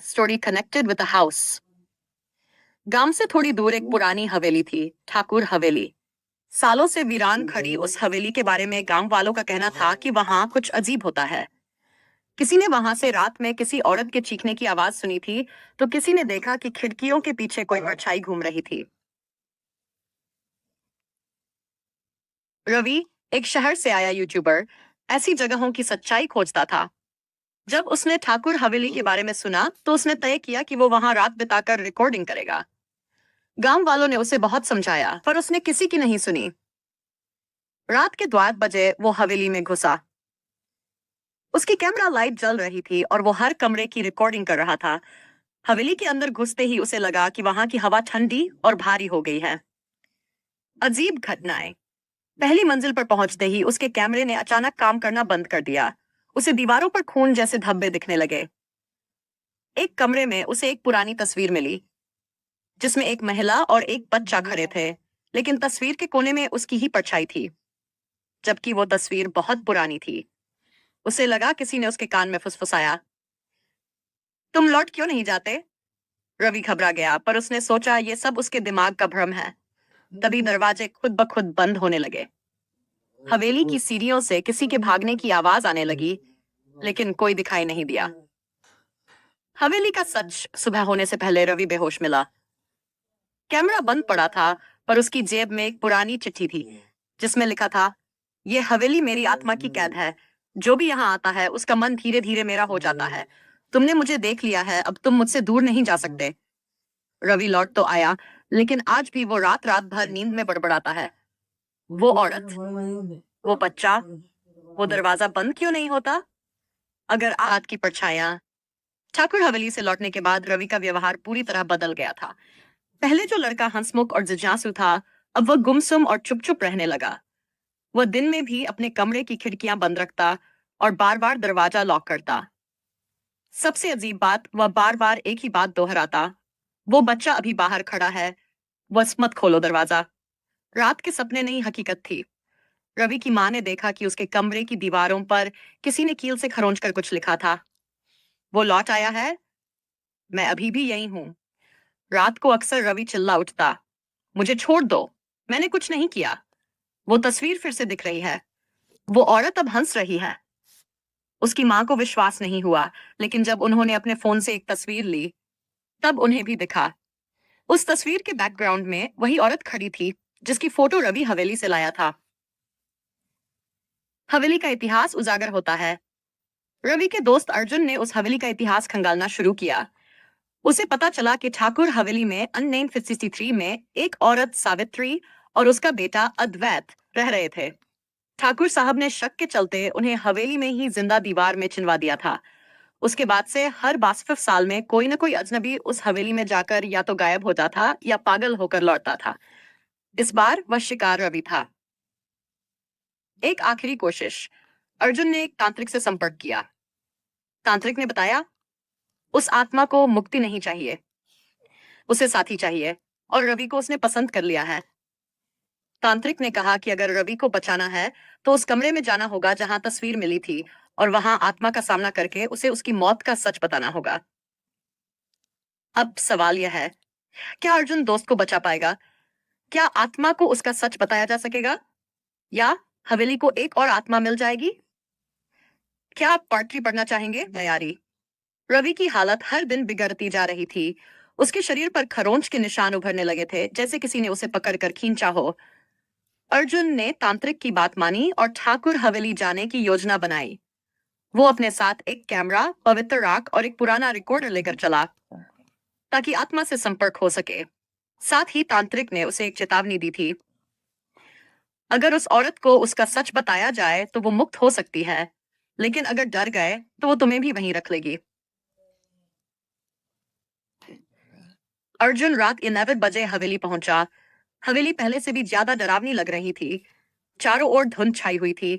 story connected with a house. गांव से थोड़ी दूर एक पुरानी हवेली थी, ठाकुर हवेली। सालों से वीरान खड़ी उस हवेली के बारे में गांव वालों का कहना था कि वहां कुछ अजीब होता है। किसी ने वहां से रात में किसी औरत के चीखने की आवाज सुनी थी, तो किसी ने देखा कि खिड़कियों के पीछे कोई परछाई घूम रही थी। रवि, एक शहर से आया यूट्यूबर, ऐसी जगहों की सच्चाई खोजता था। जब उसने ठाकुर हवेली के बारे में सुना, तो उसने तय किया कि वो वहां रात बिताकर रिकॉर्डिंग करेगा। गांव वालों ने उसे बहुत समझाया, पर उसने किसी की नहीं सुनी। रात के 12 बजे वो हवेली में घुसा। उसकी कैमरा लाइट जल रही थी और वो हर कमरे की रिकॉर्डिंग कर रहा था। हवेली के अंदर घुसते ही उसे लगा कि वहां की हवा ठंडी और भारी हो गई है। अजीब घटनाएं। पहली मंजिल पर पहुंचते ही उसके कैमरे ने अचानक काम करना बंद कर दिया। उसे दीवारों पर खून जैसे धब्बे दिखने लगे। एक कमरे में उसे एक पुरानी तस्वीर मिली, जिसमें एक महिला और एक बच्चा खड़े थे, लेकिन तस्वीर के कोने में उसकी ही परछाई थी, जबकि वो तस्वीर बहुत पुरानी थी। उसे लगा किसी ने उसके कान में फुसफुसाया, तुम लौट क्यों नहीं जाते? रवि घबरा गया, पर उसने सोचा ये सब उसके दिमाग का भ्रम है। तभी दरवाजे खुद ब खुद बंद होने लगे। हवेली की सीढ़ियों से किसी के भागने की आवाज आने लगी, लेकिन कोई दिखाई नहीं दिया। हवेली का सच सुबह होने से पहले रवि बेहोश मिला। कैमरा बंद पड़ा था, पर उसकी जेब में एक पुरानी चिट्ठी थी, जिसमें लिखा था, ये हवेली मेरी आत्मा की कैद है। जो भी यहाँ आता है उसका मन धीरे धीरे मेरा हो जाता है। तुमने मुझे देख लिया है, अब तुम मुझसे दूर नहीं जा सकते। रवि लौट तो आया, लेकिन आज भी वो रात रात भर नींद में बड़बड़ाता है। वो औरत, वो बच्चा, वो दरवाजा बंद क्यों नहीं होता? अगर रात की परछाइयां। ठाकुर हवेली से लौटने के बाद रवि का व्यवहार पूरी तरह बदल गया था। पहले जो लड़का हंसमुख और जिज्ञासु था, अब वह गुमसुम और चुप चुप रहने लगा। वह दिन में भी अपने कमरे की खिड़कियां बंद रखता और बार बार दरवाजा लॉक करता। सबसे अजीब बात, वह बार बार एक ही बात दोहराता, वो बच्चा अभी बाहर खड़ा है, बस मत खोलो दरवाजा। रात के सपने नहीं, हकीकत थी। रवि की मां ने देखा कि उसके कमरे की दीवारों पर किसी ने कील से खरोंच कर कुछ लिखा था। वो लौट आया है, मैं अभी भी यही हूं। रात को अक्सर रवि चिल्ला उठता, मुझे छोड़ दो, मैंने कुछ नहीं किया। वो तस्वीर फिर से दिख रही है। वो औरत अब हंस रही है। उसकी मां को विश्वास नहीं हुआ, लेकिन जब उन्होंने अपने फोन से एक तस्वीर ली, तब उन्हें भी दिखा। उस तस्वीर के बैकग्राउंड में वही औरत खड़ी थी, जिसकी फोटो रवि हवेली से लाया था। हवेली का इतिहास उजागर होता है। रवि के दोस्त अर्जुन ने उस हवेली का इतिहास खंगालना शुरू किया। उसे पता चला कि ठाकुर हवेली में अननेम्ड 53 में एक औरत सावित्री और उसका बेटा अद्वैत रह रहे थे। ठाकुर साहब ने शक के चलते उन्हें हवेली में ही जिंदा दीवार में चिनवा दिया था। उसके बाद से हर 62 साल में कोई न कोई अजनबी उस हवेली में जाकर या तो गायब होता था या पागल होकर लौटता था। इस बार वह शिकार रवि था। एक आखिरी कोशिश। अर्जुन ने एक तांत्रिक से संपर्क किया। तांत्रिक ने बताया, उस आत्मा को मुक्ति नहीं चाहिए, उसे साथी चाहिए, और रवि को उसने पसंद कर लिया है। तांत्रिक ने कहा कि अगर रवि को बचाना है, तो उस कमरे में जाना होगा जहां तस्वीर मिली थी, और वहां आत्मा का सामना करके उसे उसकी मौत का सच बताना होगा। अब सवाल यह है, क्या अर्जुन दोस्त को बचा पाएगा? क्या आत्मा को उसका सच बताया जा सकेगा? या हवेली को एक और आत्मा मिल जाएगी? क्या आप पार्ट 3 पढ़ना चाहेंगे? तैयारी। रवि की हालत हर दिन बिगड़ती जा रही थी। उसके शरीर पर खरोंच के निशान उभरने लगे थे, जैसे किसी ने उसे पकड़कर खींचा हो। अर्जुन ने तांत्रिक की बात मानी और ठाकुर हवेली जाने की योजना बनाई। वो अपने साथ एक कैमरा, पवित्र राख और एक पुराना रिकॉर्डर लेकर चला, ताकि आत्मा से संपर्क हो सके। साथ ही तांत्रिक ने उसे एक चेतावनी दी थी, अगर उस औरत को उसका सच बताया जाए तो वो मुक्त हो सकती है, लेकिन अगर डर गए तो वो तुम्हें भी वहीं रख लेगी। अर्जुन रात 11 बजे हवेली पहुंचा। हवेली पहले से भी ज्यादा डरावनी लग रही थी। चारों ओर धुंध छाई हुई थी।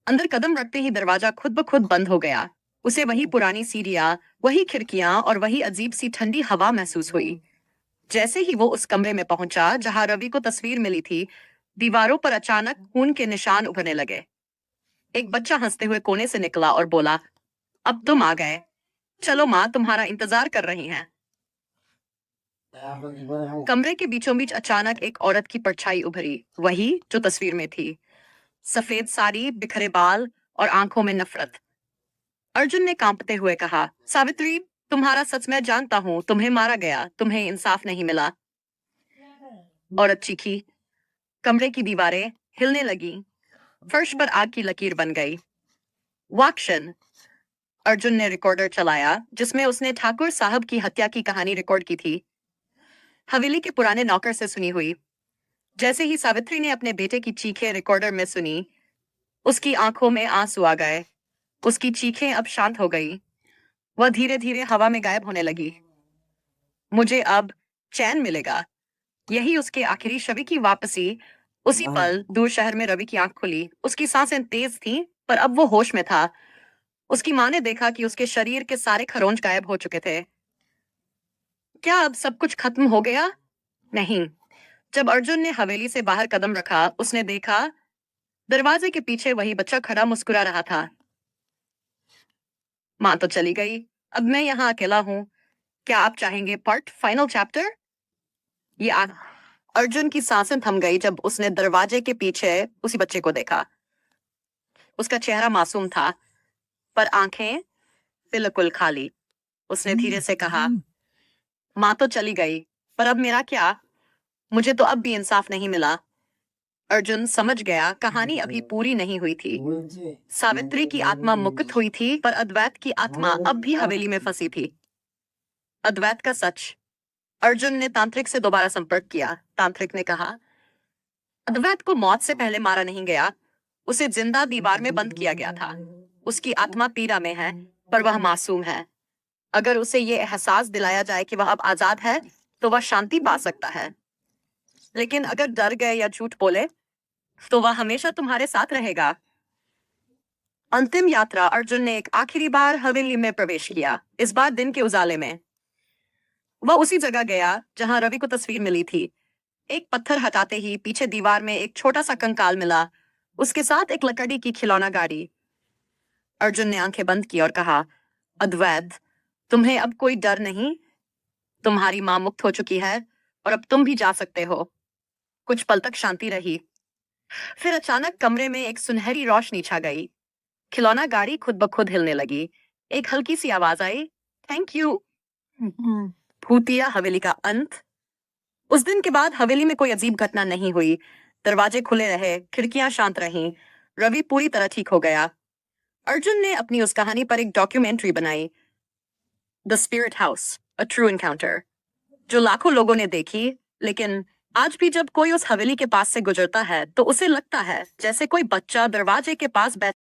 अंदर कदम रखते ही दरवाजा खुद ब खुद बंद हो गया। उसे वही पुरानी सीढ़ियां, वही खिड़कियां और वही अजीब सी ठंडी हवा महसूस हुई। जैसे ही वो उस कमरे में पहुंचा जहां रवि को तस्वीर मिली थी, दीवारों पर अचानक खून के निशान उभरने लगे। एक बच्चा हंसते हुए कोने से निकला और बोला, अब तुम आ गए। चलो माँ तुम्हारा इंतजार कर रही हैं। कमरे के बीचों बीच अचानक एक औरत की परछाई उभरी, वही जो तस्वीर में थी। सफेद साड़ी, बिखरे बाल और आंखों में नफरत। अर्जुन ने कांपते हुए कहा, सावित्री, तुम्हारा सच मैं जानता हूँ, तुम्हें मारा गया, तुम्हें इंसाफ नहीं मिला। औरत चीखी। कमरे की दीवारें हिलने लगी, फर्श पर आग की लकीर बन गई। वाक्शन। अर्जुन ने रिकॉर्डर चलाया जिसमें उसने ठाकुर साहब की हत्या की कहानी रिकॉर्ड की थी, हवेली के पुराने नौकर से सुनी हुई। जैसे ही सावित्री ने अपने बेटे की चीखें रिकॉर्डर में सुनी, उसकी आंखों में आंसू आ गए। उसकी चीखें अब शांत हो गई। वह धीरे धीरे हवा में गायब होने लगी। मुझे अब चैन मिलेगा, यही उसके आखिरी शव की वापसी। उसी पल दूर शहर में रवि की आंख खुली। उसकी सांसें तेज थीं, पर अब वो होश में था। उसकी माँ ने देखा कि उसके शरीर के सारे खरोंच गायब हो चुके थे। क्या अब सब कुछ खत्म हो गया? नहीं। जब अर्जुन ने हवेली से बाहर कदम रखा, उसने देखा दरवाजे के पीछे वही बच्चा खड़ा मुस्कुरा रहा था। माँ तो चली गई, अब मैं यहाँ अकेला हूँ। क्या आप चाहेंगे पार्ट फाइनल चैप्टर? ये अर्जुन की सांसें थम गई जब उसने दरवाजे के पीछे उसी बच्चे को देखा। उसका चेहरा मासूम था, पर आंखें बिल्कुल खाली। उसने धीरे से कहा, माँ तो चली गई, पर अब मेरा क्या? मुझे तो अब भी इंसाफ नहीं मिला। अर्जुन समझ गया कहानी अभी पूरी नहीं हुई थी। सावित्री की आत्मा मुक्त हुई थी, पर अद्वैत की आत्मा अब भी हवेली में फंसी थी। अद्वैत का सच। अर्जुन ने तांत्रिक से दोबारा संपर्क किया। तांत्रिक ने कहा, अद्वैत को मौत से पहले मारा नहीं गया, उसे जिंदा दीवार में बंद किया गया था। उसकी आत्मा पीड़ा में है, पर वह मासूम है। अगर उसे ये एहसास दिलाया जाए कि वह अब आजाद है, तो वह शांति पा सकता है। लेकिन अगर डर गए या झूठ बोले, तो वह हमेशा तुम्हारे साथ रहेगा। अंतिम यात्रा। अर्जुन ने एक आखिरी बार हवेली में प्रवेश किया, इस बार दिन के उजाले में। वह उसी जगह गया जहां रवि को तस्वीर मिली थी। एक पत्थर हटाते ही पीछे दीवार में एक छोटा सा कंकाल मिला, उसके साथ एक लकड़ी की खिलौना गाड़ी। अर्जुन ने आंखें बंद की और कहा, अद्वैत, तुम्हें अब कोई डर नहीं। तुम्हारी मां मुक्त हो चुकी है और अब तुम भी जा सकते हो। कुछ पल तक शांति रही, फिर अचानक कमरे में एक सुनहरी रोशनी छा गई। खिलौना गाड़ी खुद ब खुद हिलने लगी। एक हल्की सी आवाज आई, थैंक यू। भूतिया हवेली का अंत। उस दिन के बाद हवेली में कोई अजीब घटना नहीं हुई। दरवाजे खुले रहे, खिड़कियां शांत रहीं। रवि पूरी तरह ठीक हो गया। अर्जुन ने अपनी उस कहानी पर एक डॉक्यूमेंट्री बनाई, the spirit house, a true encounter, जो लाखों लोगों ने देखी। लेकिन आज भी जब कोई उस हवेली के पास से गुजरता है, तो उसे लगता है जैसे कोई बच्चा दरवाजे के पास बैठ